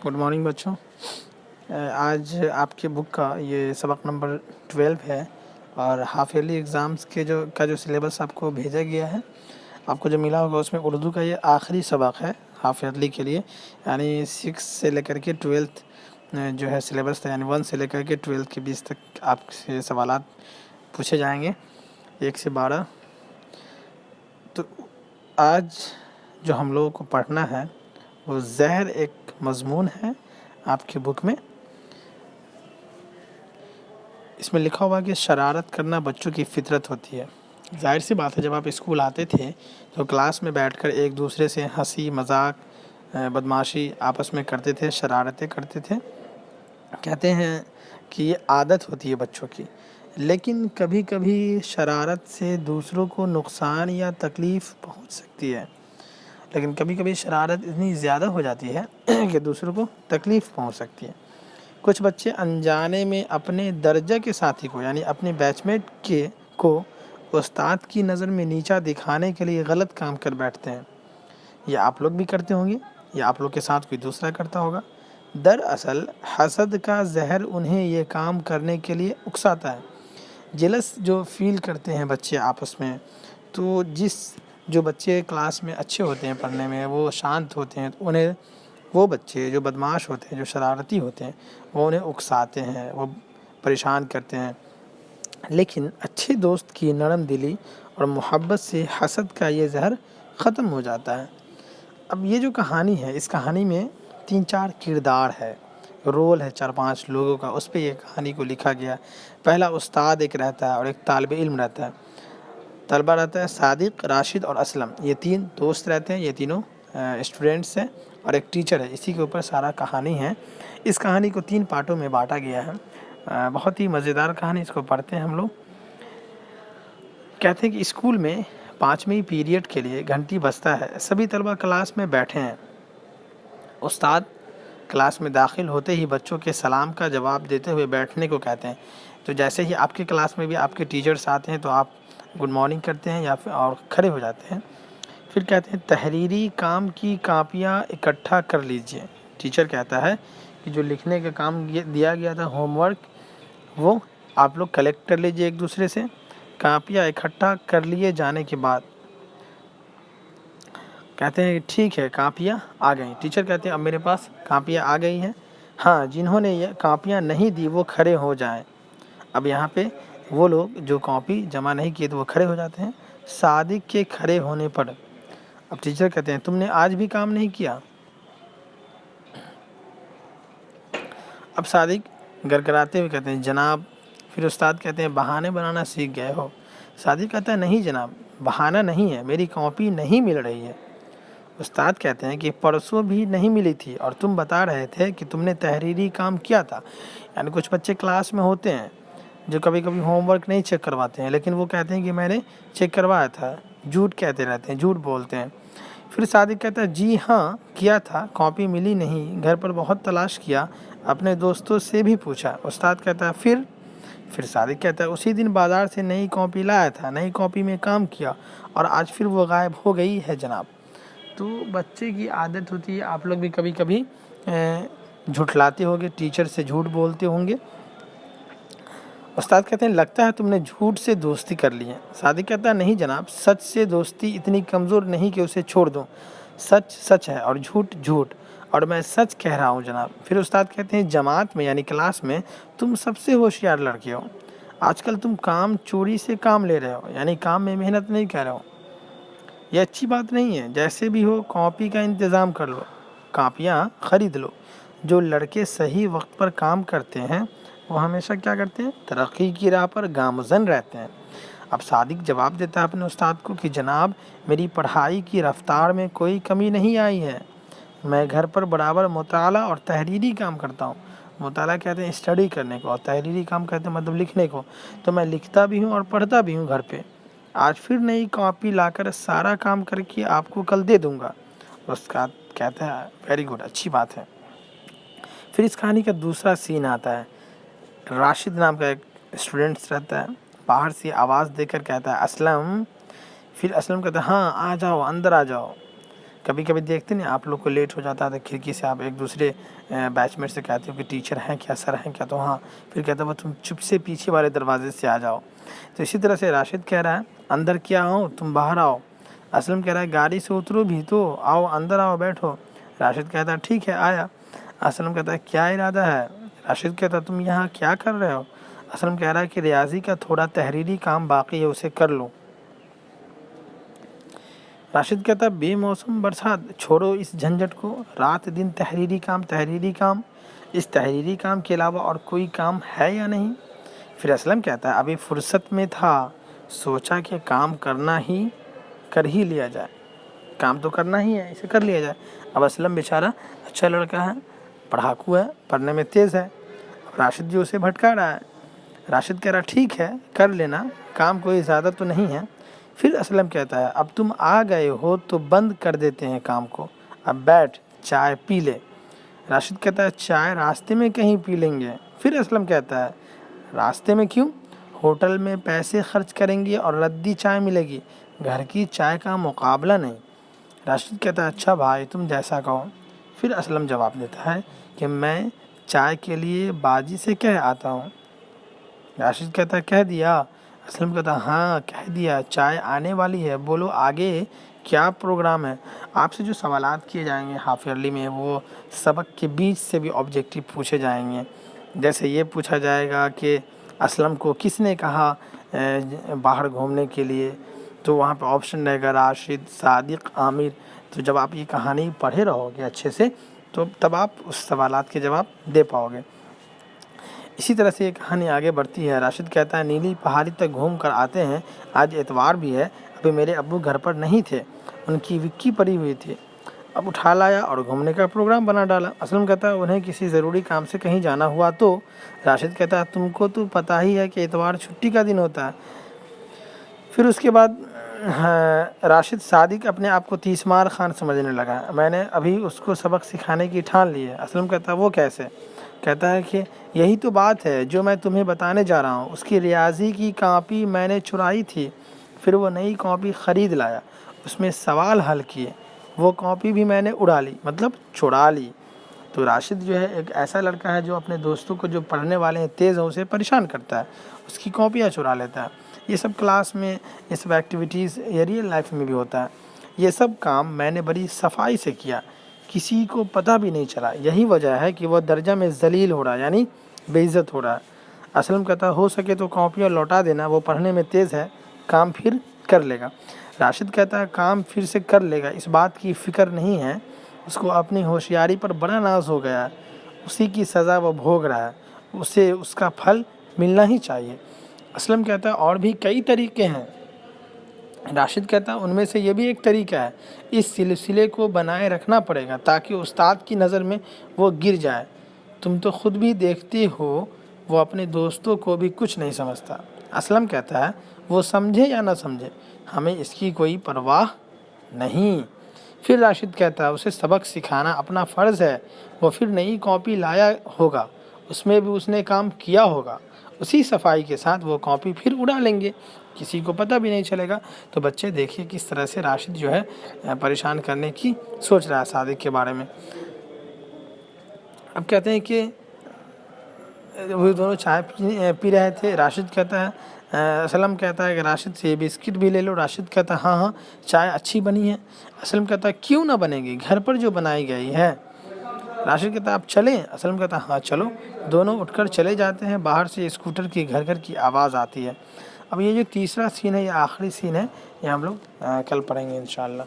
Good morning बच्चों। आज आपके बुक का ये सबक नंबर 12 है और हाफ ईयरली एग्ज़ाम्स के जो सिलेबस आपको भेजा गया है, आपको जो मिला होगा उसमें उर्दू का ये आखिरी सबक है हाफ ईयरली के लिए, यानी 6 से लेकर के 12th जो है सिलेबस था, यानी 1 से लेकर के 12 के बीच तक आपसे सवालात पूछे जाएंगे 1 से 12। तो आज जो हम लोगों को पढ़ना है वो ज़हर एक मज़मून है आपकी बुक में। इसमें लिखा हुआ कि शरारत करना बच्चों की फितरत होती है। जाहिर सी बात है, जब आप स्कूल आते थे तो क्लास में बैठकर एक दूसरे से हंसी मजाक बदमाशी आपस में करते थे, शरारतें करते थे। कहते हैं कि ये आदत होती है बच्चों की, लेकिन कभी कभी शरारत से दूसरों को नुकसान या तकलीफ़ पहुंच सकती है। लेकिन कभी कभी शरारत इतनी ज़्यादा हो जाती है कि दूसरों को तकलीफ़ पहुंच सकती है। कुछ बच्चे अनजाने में अपने दर्जा के साथी को, यानी अपने बैचमेट को उस्ताद की नज़र में नीचा दिखाने के लिए गलत काम कर बैठते हैं। ये आप लोग भी करते होंगे या आप लोग के साथ कोई दूसरा करता होगा। दरअसल हसद का जहर उन्हें ये काम करने के लिए उकसाता है। जेलस जो फील करते हैं बच्चे आपस में, तो जो बच्चे क्लास में अच्छे होते हैं, पढ़ने में वो शांत होते हैं, तो उन्हें वो बच्चे जो बदमाश होते हैं, जो शरारती होते हैं, वो उन्हें उकसाते हैं, वो परेशान करते हैं। लेकिन अच्छे दोस्त की नरम दिली और मोहब्बत से हसद का ये जहर ख़त्म हो जाता है। अब ये जो कहानी है, इस कहानी में 3-4 किरदार है, रोल है 4-5 लोगों का, उस पर ये कहानी को लिखा गया। पहला उस्ताद एक रहता है और एक तालिब इल्म रहता है। तलबा रहता है सादिक, राशिद और असलम। ये 3 दोस्त रहते हैं, ये तीनों स्टूडेंट्स हैं और एक टीचर है। इसी के ऊपर सारा कहानी है। इस कहानी को 3 पार्टों में बांटा गया है। बहुत ही मज़ेदार कहानी, इसको पढ़ते हैं हम लोग। कहते हैं कि स्कूल में 5वीं पीरियड के लिए घंटी बजता है। सभी तलबा क्लास में बैठे हैं। उस्ताद क्लास में दाखिल होते ही बच्चों के सलाम का जवाब देते हुए बैठने को कहते हैं। तो जैसे ही आपके क्लास में भी आपके टीचर्स आते हैं तो आप गुड मॉर्निंग करते हैं या फिर और खड़े हो जाते हैं। फिर कहते हैं तहरीरी काम की कापियाँ इकट्ठा कर लीजिए। टीचर कहता है कि जो लिखने का काम दिया गया था, होमवर्क, वो आप लोग कलेक्ट कर लीजिए एक दूसरे से। कापियाँ इकट्ठा कर लिए जाने के बाद कहते हैं कि ठीक है, कापियाँ आ गई। टीचर कहते हैं अब मेरे पास कापियाँ आ गई हैं। हाँ, जिन्होंने ये कापियाँ नहीं दी वो खड़े हो जाएं। अब यहाँ पे वो लोग जो कॉपी जमा नहीं किए तो वो खड़े हो जाते हैं। सादिक के खड़े होने पर अब टीचर कहते हैं तुमने आज भी काम नहीं किया। अब सादिक गड़गड़ाते हुए कहते हैं जनाब। फिर उस्ताद कहते हैं बहाने बनाना सीख गए हो। सादिक कहता है नहीं जनाब, बहाना नहीं है, मेरी कॉपी नहीं मिल रही है। उस्ताद कहते हैं कि परसों भी नहीं मिली थी और तुम बता रहे थे कि तुमने तहरीरी काम किया था। यानी कुछ बच्चे क्लास में होते हैं जो कभी कभी होमवर्क नहीं चेक करवाते हैं, लेकिन वो कहते हैं कि मैंने चेक करवाया था। झूठ कहते रहते हैं, झूठ बोलते हैं। फिर सादिक कहता है जी हाँ किया था, कॉपी मिली नहीं, घर पर बहुत तलाश किया, अपने दोस्तों से भी पूछा। उस्ताद कहता है फिर सादिक कहता है उसी दिन बाज़ार से नई कॉपी लाया था, नई कॉपी में काम किया और आज फिर वो गायब हो गई है जनाब। तो बच्चे की आदत होती है, आप लोग भी कभी कभी झुठलाते होंगे, टीचर से झूठ बोलते होंगे। उस्ताद कहते हैं लगता है तुमने झूठ से दोस्ती कर ली है। सादिक कहता है नहीं जनाब, सच से दोस्ती इतनी कमज़ोर नहीं कि उसे छोड़ दूं। सच सच है और झूठ झूठ, और मैं सच कह रहा हूं जनाब। फिर उस्ताद कहते हैं जमात में यानी क्लास में तुम सबसे होशियार लड़के हो। आजकल तुम काम चोरी से काम ले रहे हो, यानी काम में मेहनत नहीं कर रहे हो। ये अच्छी बात नहीं है। जैसे भी हो कॉपी का इंतज़ाम कर लो, कापियाँ ख़रीद लो। जो लड़के सही वक्त पर काम करते हैं वो हमेशा क्या करते हैं, तरक्की की राह पर गामज़न रहते हैं। अब सादिक जवाब देता है अपने उस्ताद को कि जनाब मेरी पढ़ाई की रफ्तार में कोई कमी नहीं आई है। मैं घर पर बराबर मुताला और तहरीरी काम करता हूँ। मुताला कहते हैं स्टडी करने को और तहरीरी काम कहते हैं मतलब लिखने को। तो मैं लिखता भी हूँ और पढ़ता भी हूँ घर पे। आज फिर नई कॉपी लाकर सारा काम करके आपको कल दे दूँगा। उसका कहता है वेरी गुड, अच्छी बात है। फिर इस कहानी का दूसरा सीन आता है। राशिद नाम का एक स्टूडेंट्स रहता है, बाहर से आवाज़ देकर कहता है असलम। फिर असलम कहता है हाँ आ जाओ, अंदर आ जाओ। کبھی کبھی دیکھتے نہیں آپ لوگ کو لیٹ ہو جاتا ہے تو کھڑکی سے آپ ایک دوسرے بیچ میٹ سے کہتے ہو کہ ٹیچر ہیں کیا، سر ہیں کیا، تو ہاں، پھر کہتا ہے وہ تم چپ سے پیچھے والے دروازے سے آ جاؤ. تو اسی طرح سے راشد کہہ رہا ہے اندر کیا ہو، تم باہر آؤ. اسلم کہہ رہا ہے گاڑی سے اترو بھی تو آؤ، اندر آؤ، بیٹھو. راشد کہتا ہے ٹھیک ہے آیا. اسلم کہتا ہے کیا ارادہ ہے؟ راشد کہتا ہے تم یہاں کیا کر رہے ہو؟ اسلم کہہ رہا ہے کہ ریاضی کا تھوڑا تحریری کام باقی ہے، اسے کر لوں. راشد کہتا ہے بے موسم برسات، چھوڑو اس جھنجھٹ کو، رات دن تحریری کام تحریری کام، اس تحریری کام کے علاوہ اور کوئی کام ہے یا نہیں؟ پھر اسلم کہتا ہے ابھی فرصت میں تھا، سوچا کہ کام کر ہی لیا جائے، کام تو کرنا ہی ہے، اسے کر لیا جائے. اب اسلم بیچارہ اچھا لڑکا ہے، پڑھاکو ہے، پڑھنے میں تیز ہے. اب راشد جو اسے بھٹکا رہا ہے. راشد کہہ رہا ٹھیک ہے کر لینا، کام کوئی زیادہ تو نہیں ہے. پھر اسلم کہتا ہے اب تم آ گئے ہو تو بند کر دیتے ہیں کام کو، اب بیٹھ چائے پی لے. راشد کہتا ہے چائے راستے میں کہیں پی لیں گے. پھر اسلم کہتا ہے راستے میں کیوں؟ ہوٹل میں پیسے خرچ کریں گے اور ردی چائے ملے گی، گھر کی چائے کا مقابلہ نہیں. راشد کہتا ہے اچھا بھائی تم جیسا کہو. پھر اسلم جواب دیتا ہے کہ میں چائے کے لیے باجی سے کہہ آتا ہوں. راشد کہتا ہے کہہ دیا؟ اسلم کہتا ہے ہاں کہہ دیا، چائے آنے والی ہے، بولو آگے کیا پروگرام ہے. آپ سے جو سوالات کیے جائیں گے ہاف ایئرلی میں وہ سبق کے بیچ سے بھی آبجیکٹیو پوچھے جائیں گے. جیسے یہ پوچھا جائے گا کہ اسلم کو کس نے کہا باہر گھومنے کے لیے، تو وہاں پہ آپشن رہے گا راشد، صادق، عامر. تو جب آپ یہ کہانی پڑھے رہو گے اچھے سے تو تب آپ اس سوالات کے جواب دے پاؤ گے. اسی طرح سے یہ کہانی آگے بڑھتی ہے. راشد کہتا ہے نیلی پہاڑی تک گھوم کر آتے ہیں، آج اتوار بھی ہے، ابھی میرے ابو گھر پر نہیں تھے، ان کی وکی پڑی ہوئی تھی، اب اٹھا لایا اور گھومنے کا پروگرام بنا ڈالا. اسلم کہتا ہے انہیں کسی ضروری کام سے کہیں جانا ہوا تو؟ راشد کہتا ہے تم کو تو پتہ ہی ہے کہ اتوار چھٹی کا دن ہوتا ہے. پھر اس کے بعد راشد صادق اپنے آپ کو تیسمار خان سمجھنے لگا، میں نے ابھی اس کو سبق سکھانے کی ٹھان لی ہے. اسلم کہتا ہے وہ کیسے؟ کہتا ہے کہ یہی تو بات ہے جو میں تمہیں بتانے جا رہا ہوں. اس کی ریاضی کی کاپی میں نے چرائی تھی، پھر وہ نئی کاپی خرید لایا، اس میں سوال حل کیے، وہ کاپی بھی میں نے اڑا لی، مطلب چڑا لی. تو راشد جو ہے ایک ایسا لڑکا ہے جو اپنے دوستوں کو جو پڑھنے والے ہیں تیز ہیں اسے پریشان کرتا ہے، اس کی کاپیاں چرا لیتا ہے. یہ سب کلاس میں، یہ سب ایکٹیویٹیز یہ ریئل لائف میں بھی ہوتا ہے. یہ سب کام میں نے بڑی صفائی سے کیا، کسی کو پتہ بھی نہیں چلا. یہی وجہ ہے کہ وہ درجہ میں ذلیل ہو رہا ہے، یعنی بے عزت ہو رہا ہے. اسلم کہتا ہے ہو سکے تو کاپیاں لوٹا دینا، وہ پڑھنے میں تیز ہے، کام پھر کر لے گا. راشد کہتا ہے کام پھر سے کر لے گا، اس بات کی فکر نہیں ہے، اس کو اپنی ہوشیاری پر بڑا ناز ہو گیا ہے، اسی کی سزا وہ بھوگ رہا ہے، اسے اس کا پھل ملنا ہی چاہیے. اسلم کہتا ہے اور بھی کئی طریقے ہیں. راشد کہتا ہے ان میں سے یہ بھی ایک طریقہ ہے، اس سلسلے کو بنائے رکھنا پڑے گا تاکہ استاد کی نظر میں وہ گر جائے. تم تو خود بھی دیکھتے ہو وہ اپنے دوستوں کو بھی کچھ نہیں سمجھتا. اسلم کہتا ہے وہ سمجھے یا نہ سمجھے ہمیں اس کی کوئی پرواہ نہیں. پھر راشد کہتا ہے اسے سبق سکھانا اپنا فرض ہے، وہ پھر نئی کاپی لایا ہوگا، اس میں بھی اس نے کام کیا ہوگا، اسی صفائی کے ساتھ وہ کاپی پھر اڑا لیں گے، کسی کو پتہ بھی نہیں چلے گا. تو بچے دیکھیے کس طرح سے راشد جو ہے پریشان کرنے کی سوچ رہا ہے صادق کے بارے میں. اب کہتے ہیں کہ وہ دونوں چائے پی رہے تھے. راشد کہتا ہے اسلم کہتا ہے کہ راشد سے یہ بسکٹ بھی لے لو. راشد کہتا ہے ہاں ہاں چائے اچھی بنی ہے. اسلم کہتا ہے کیوں نہ بنے گی، گھر پر جو بنائی گئی ہے. راشد کہتا ہے آپ چلیں؟ اسلم کہتا ہے ہاں چلو. دونوں اٹھ کر چلے جاتے ہیں. باہر سے اسکوٹر کی گھر گھر کی آواز آتی ہے. اب یہ جو تیسرا سین ہے، یہ آخری سین ہے، یہ ہم لوگ کل پڑھیں گے انشاءاللہ.